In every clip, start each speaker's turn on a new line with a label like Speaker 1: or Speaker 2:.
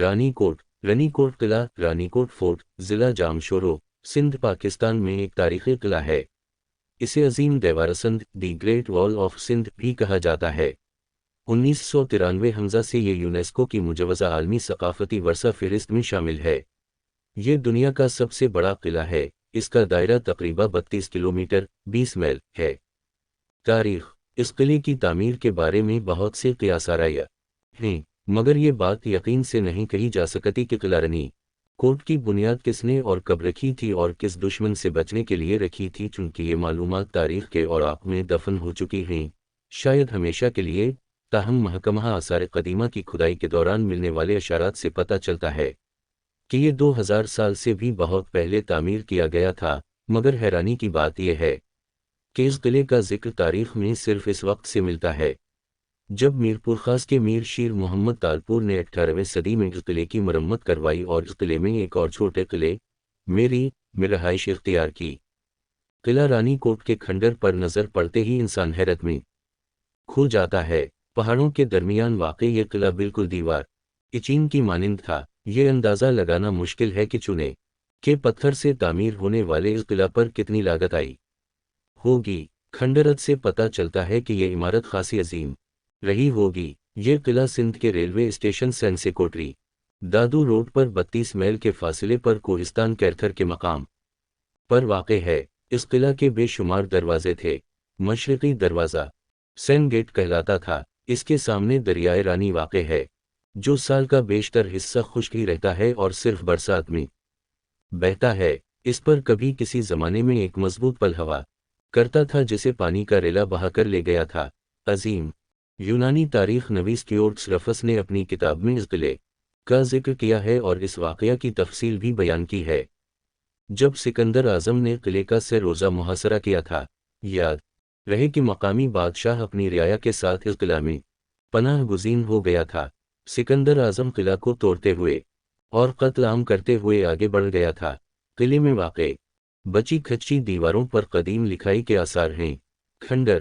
Speaker 1: رانی کوٹ قلعہ رانی کوٹ fort ضلع جامشورو سندھ پاکستان میں ایک تاریخی قلعہ ہے۔ اسے عظیم دیوار سندھ دی گریٹ وال آف سندھ بھی کہا جاتا ہے۔ 1993 ء سے یہ یونیسکو کی مجوزہ عالمی ثقافتی ورثہ فہرست میں شامل ہے۔ یہ دنیا کا سب سے بڑا قلعہ ہے۔ اس کا دائرہ تقریباً 32 کلومیٹر 20 میل ہے۔ تاریخ: اس قلعے کی تعمیر کے بارے میں بہت سے قیاس آرائیاں ہیں، مگر یہ بات یقین سے نہیں کہی جا سکتی کہ قلعہ رانی کوٹ کی بنیاد کس نے اور کب رکھی تھی اور کس دشمن سے بچنے کے لیے رکھی تھی، چونکہ یہ معلومات تاریخ کے اوراق میں دفن ہو چکی ہیں، شاید ہمیشہ کے لیے۔ تاہم محکمہ آثار قدیمہ کی کھدائی کے دوران ملنے والے اشارات سے پتہ چلتا ہے کہ یہ 2000 سال سے بھی بہت پہلے تعمیر کیا گیا تھا، مگر حیرانی کی بات یہ ہے کہ اس قلعے کا ذکر تاریخ میں صرف اس وقت سے ملتا ہے جب میر پورخاص کے میر شیر محمد تالپور نے 18ویں صدی میں اس قلعے کی مرمت کروائی اور اس قلعے میں ایک اور چھوٹے قلعے میری میں رہائش اختیار کی۔ قلعہ رانی کوٹ کے کھنڈر پر نظر پڑتے ہی انسان حیرت میں کھو جاتا ہے۔ پہاڑوں کے درمیان واقع یہ قلعہ بالکل دیوار چین کی مانند تھا۔ یہ اندازہ لگانا مشکل ہے کہ چونے کے پتھر سے تعمیر ہونے والے اس قلعہ پر کتنی لاگت آئی ہوگی۔ کھنڈرات سے پتہ چلتا ہے کہ یہ عمارت خاصی عظیم رہی ہوگی۔ یہ قلعہ سندھ کے ریلوے اسٹیشن سینسے کوٹری دادو روڈ پر 32 میل کے فاصلے پر کوہستان کیرتھر کے مقام پر واقع ہے۔ اس قلعہ کے بے شمار دروازے تھے۔ مشرقی دروازہ سین گیٹ کہلاتا تھا۔ اس کے سامنے دریائے رانی واقع ہے، جو سال کا بیشتر حصہ خشک ہی رہتا ہے اور صرف برسات میں بہتا ہے۔ اس پر کبھی کسی زمانے میں ایک مضبوط پل ہوا کرتا تھا جسے پانی کا ریلا بہا کر لے گیا تھا۔ عظیم یونانی تاریخ نویس کیورٹس رفس نے اپنی کتاب میں اس قلعے کا ذکر کیا ہے اور اس واقعہ کی تفصیل بھی بیان کی ہے۔ جب سکندر اعظم نے قلعے کا سہ روزہ محاصرہ کیا تھا، یاد رہے کہ مقامی بادشاہ اپنی رعایا کے ساتھ اس قلعہ میں پناہ گزین ہو گیا تھا۔ سکندر اعظم قلعہ کو توڑتے ہوئے اور قتل عام کرتے ہوئے آگے بڑھ گیا تھا۔ قلعے میں واقع بچی کھچی دیواروں پر قدیم لکھائی کے آثار ہیں۔ کھنڈر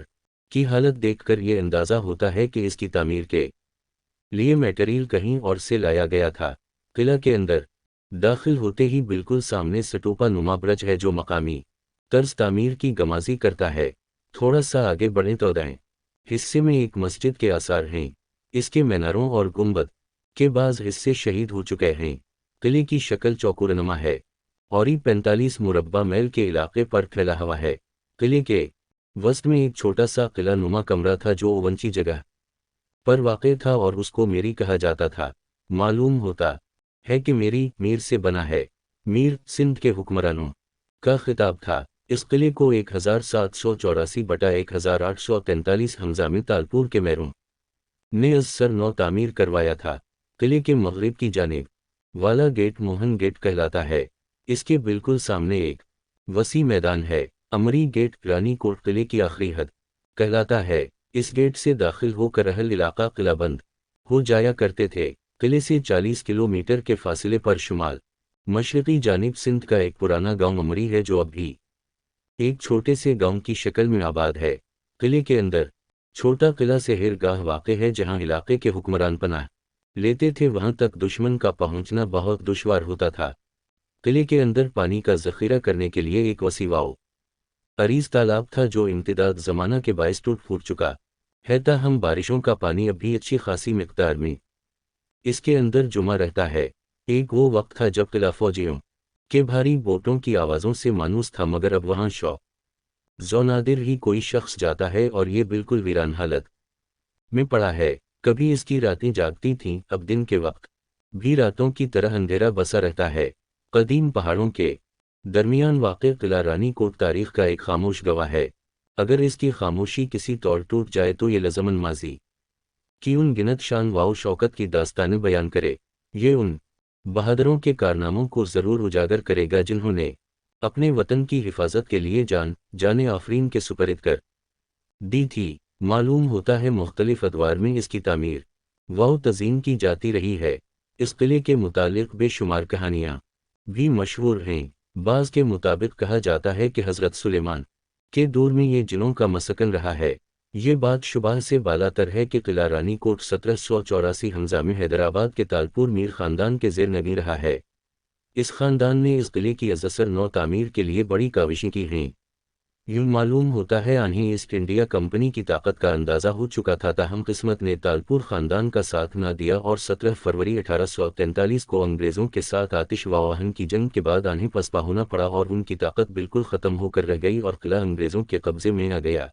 Speaker 1: کی حالت دیکھ کر یہ اندازہ ہوتا ہے کہ اس کی تعمیر کے لیے میٹیریل کہیں اور سے لایا گیا تھا۔ قلعہ کے اندر داخل ہوتے ہی بالکل سامنے سٹوپا نما برج ہے جو مقامی طرز تعمیر کی گمازی کرتا ہے۔ تھوڑا سا آگے بڑھیں تو دائیں حصے میں ایک مسجد کے آثار ہیں۔ اس کے میناروں اور گنبد کے بعض حصے شہید ہو چکے ہیں۔ قلعے کی شکل چوکورنما ہے اور یہ 45 مربع میل کے علاقے پر پھیلا ہوا ہے۔ قلعے کے وسط میں ایک چھوٹا سا قلعہ نما کمرہ تھا جو اونچی جگہ پر واقع تھا اور اس کو میری کہا جاتا تھا۔ معلوم ہوتا ہے کہ میری میر سے بنا ہے۔ میر سندھ کے حکمرانوں کا خطاب تھا۔ اس قلعے کو 1784/1843 ہنگامی تالپور کے میروں نے از سر نو تعمیر کروایا تھا۔ قلعے کے مغرب کی جانب والا گیٹ موہن گیٹ کہلاتا ہے۔ اس کے بالکل سامنے ایک وسیع میدان ہے۔ امری گیٹ رانی کوٹ قلعے کی آخری حد کہلاتا ہے۔ اس گیٹ سے داخل ہو کر اہل علاقہ قلعہ بند ہو جایا کرتے تھے۔ قلعے سے 40 کلومیٹر کے فاصلے پر شمال مشرقی جانب سندھ کا ایک پرانا گاؤں امری ہے جو اب بھی ایک چھوٹے سے گاؤں کی شکل میں آباد ہے۔ قلعے کے اندر چھوٹا قلعہ سحر گاہ واقع ہے جہاں علاقے کے حکمران پناہ لیتے تھے۔ وہاں تک دشمن کا پہنچنا بہت دشوار ہوتا تھا۔ قلعے کے اندر پانی کا ذخیرہ کرنے کے لیے ایک وسیع و عریض تالاب تھا جو امتداد زمانہ کے باعث ٹوٹ پھوٹ چکا ہے، تاہم بارشوں کا پانی اب بھی اچھی خاصی مقدار میں اس کے اندر جمع رہتا ہے۔ ایک وہ وقت تھا جب قلعہ فوجیوں کے بھاری بوٹوں کی آوازوں سے مانوس تھا، مگر اب وہاں زو نادر ہی کوئی شخص جاتا ہے اور یہ بالکل ویران حالت میں پڑا ہے۔ کبھی اس کی راتیں جاگتی تھیں، اب دن کے وقت بھی راتوں کی طرح اندھیرا بسا رہتا ہے۔ قدیم پہاڑوں کے درمیان واقع قلعہ رانی کوٹ تاریخ کا ایک خاموش گواہ ہے۔ اگر اس کی خاموشی کسی طور ٹوٹ جائے تو یہ لازماً ماضی کی ان گنت شان و شوکت کی داستانیں بیان کرے۔ یہ ان بہادروں کے کارناموں کو ضرور اجاگر کرے گا جنہوں نے اپنے وطن کی حفاظت کے لیے جان آفرین کے سپرد کر دی تھی۔ معلوم ہوتا ہے مختلف ادوار میں اس کی تعمیر و تزئین کی جاتی رہی ہے۔ اس قلعے کے متعلق بے شمار کہانیاں بھی مشہور ہیں۔ بعض کے مطابق کہا جاتا ہے کہ حضرت سلیمان کے دور میں یہ جنوں کا مسکن رہا ہے۔ یہ بات شبہ سے بالا تر ہے کہ قلعہ رانی کوٹ 1784 حمزہ میں حیدرآباد کے تالپور میر خاندان کے زیر نگیں رہا ہے۔ اس خاندان نے اس قلعے کی ازسر نو تعمیر کے لیے بڑی کاوشیں کی ہیں۔ یوں معلوم ہوتا ہے انہیں ایسٹ انڈیا کمپنی کی طاقت کا اندازہ ہو چکا تھا، تاہم قسمت نے تالپور خاندان کا ساتھ نہ دیا اور 17 فروری 1843 کو انگریزوں کے ساتھ آتش واہن کی جنگ کے بعد انہیں پسپا ہونا پڑا اور ان کی طاقت بالکل ختم ہو کر رہ گئی اور قلعہ انگریزوں کے قبضے میں آ گیا۔